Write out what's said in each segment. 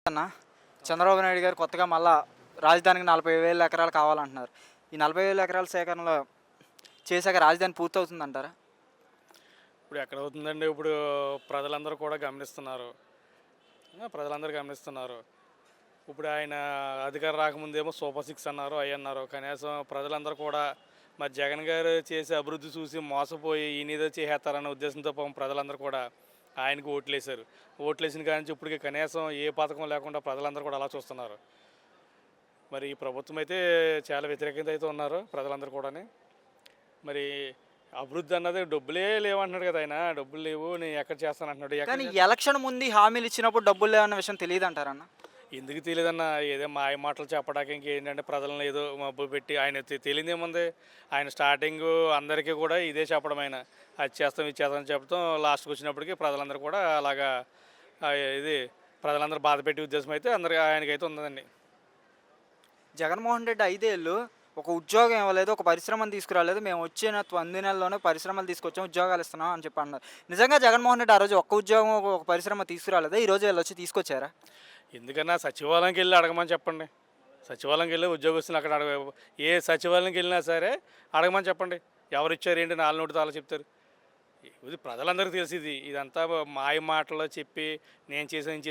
అన్న చంద్రబాబు నాయుడు గారు కొత్తగా మళ్ళా రాజధానికి 40,000 ఎకరాలు కావాలంటున్నారు. ఈ 40,000 ఎకరాల సేకరణలో చేశాక రాజధాని పూర్తవుతుందంటారా? ఇప్పుడు ఎక్కడవుతుందండి? ఇప్పుడు ప్రజలందరూ కూడా గమనిస్తున్నారు. ప్రజలందరూ గమనిస్తున్నారు. ఇప్పుడు ఆయన అధికారం రాకముందేమో సూపర్ సిక్స్ అన్నారు, అవి అన్నారు. కనీసం ప్రజలందరూ కూడా మరి జగన్ గారు చేసే అభివృద్ధి చూసి మోసపోయి ఈయనేదో చేసేస్తారన్న ఉద్దేశంతో పాపం ప్రజలందరూ కూడా ఆయనకు ఓట్లేశారు. ఓట్లేసిన కాడి నుంచి ఇప్పటికి కనీసం ఏ పథకం లేకుండా ప్రజలందరూ కూడా అలా చూస్తున్నారు. మరి ఈ ప్రభుత్వం అయితే చాలా వ్యతిరేకత అయితే ఉన్నారు ప్రజలందరూ కూడాని. మరి అభివృద్ధి అన్నది డబ్బులే లేవంటున్నాడు కదా ఆయన. డబ్బులు లేవు, నేను ఎక్కడ చేస్తాను అంటున్నాడు. కానీ ఎలక్షన్ ముందు హామీలు ఇచ్చినప్పుడు డబ్బులు లేవన్న విషయం తెలియదంటారన్న? ఎందుకు తెలియదన్న? ఏదో మాయ మాటలు చెప్పడానికి ఇంకేంటంటే ప్రజలను ఏదో మబ్బు పెట్టి ఆయన తెలియదు ఏముంది. ఆయన స్టార్టింగ్ అందరికీ కూడా ఇదే చెప్పడం, ఆయన అది చేస్తాం ఇది చేస్తాం అని చెప్తాం. లాస్ట్కి వచ్చినప్పటికీ ప్రజలందరూ కూడా అలాగా ఇది ప్రజలందరూ బాధ పెట్టే ఉద్దేశం అయితే అందరికి ఆయనకైతే ఉందండి. జగన్మోహన్ రెడ్డి 5 ఏళ్ళు ఒక ఉద్యోగం ఇవ్వలేదు, ఒక పరిశ్రమను తీసుకురాలేదు. మేము వచ్చిన 9 నెలల్లోనే పరిశ్రమలు తీసుకొచ్చాం, ఉద్యోగాలు ఇస్తున్నాం అని చెప్పి అన్నారు. నిజంగా జగన్మోహన్ రెడ్డి ఆ రోజు ఒక్క ఉద్యోగం ఒక పరిశ్రమ తీసుకురాలేదా? ఈ రోజు వీళ్ళు వచ్చి తీసుకొచ్చారా? ఎందుకన్నా సచివాలయంకి వెళ్ళి అడగమని చెప్పండి. సచివాలయంకి వెళ్ళి ఉద్యోగస్తులు అక్కడ ఏ సచివాలయంకి వెళ్ళినా సరే అడగమని చెప్పండి. ఎవరు ఇచ్చారు ఏంటి, నాలుగు నోటి తాళ చెప్తారు. ఇది ప్రజలందరికీ తెలిసి ఇదంతా మాయ మాటలో చెప్పి నేను చేసాను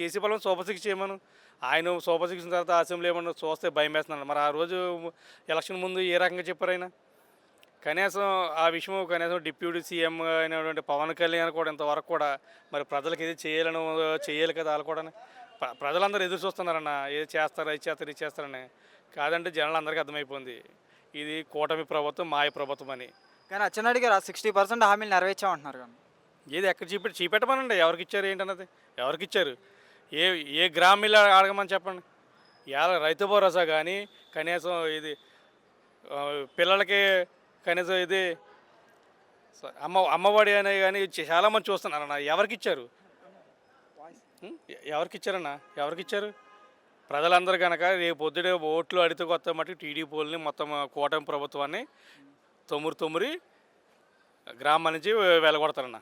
చేసే బలం సూపర్ సిక్స్ చేయమను. ఆయన సూపర్ సిక్స్ తర్వాత అసెంబ్లీ ఏమన్నా చూస్తే భయం వేస్తున్నాను. మరి ఆ రోజు ఎలక్షన్ ముందు ఏ రకంగా చెప్పారు ఆయన? కనీసం ఆ విషయం కనీసం డిప్యూటీ సీఎం అయినటువంటి పవన్ కళ్యాణ్ కూడా ఇంతవరకు కూడా మరి ప్రజలకు ఏది చేయాలి కదా. వాళ్ళు కూడా ప్రజలందరూ ఎదురు చూస్తున్నారన్న, ఏది చేస్తారు ఇది చేస్తారు ఇది చేస్తారని. కాదంటే జనాలు అందరికీ అర్థమైపోయింది ఇది కూటమి ప్రభుత్వం, మాయ ప్రభుత్వం అని. కానీ అచ్చెన్నాయుడు గారు 60% హామీలు నెరవేర్చామంటున్నారు. కానీ ఏది ఎక్కడ చూపెట్టమనండి. ఎవరికి ఇచ్చారు ఏంటన్నది? ఎవరికి ఇచ్చారు? ఏ ఏ గ్రామీణ అడగమని చెప్పండి. ఇవాళ రైతు భరోసా కానీ కనీసం ఇది పిల్లలకి కనీసం ఇది అమ్మఒడి అనే కానీ చాలామంది చూస్తున్నారన్న. ఎవరికి ఇచ్చారు? ఎవరికి ఇచ్చారన్నా? ఎవరికి ఇచ్చారు? ప్రజలందరూ కనుక రేపు పొద్దుడే ఓట్లు అడితే కొత్త మట్టుకు టీడీపీని మొత్తం కూటమి ప్రభుత్వాన్ని తొమ్మిరి గ్రామం నుంచి వెళ్ళగొడతారన్న.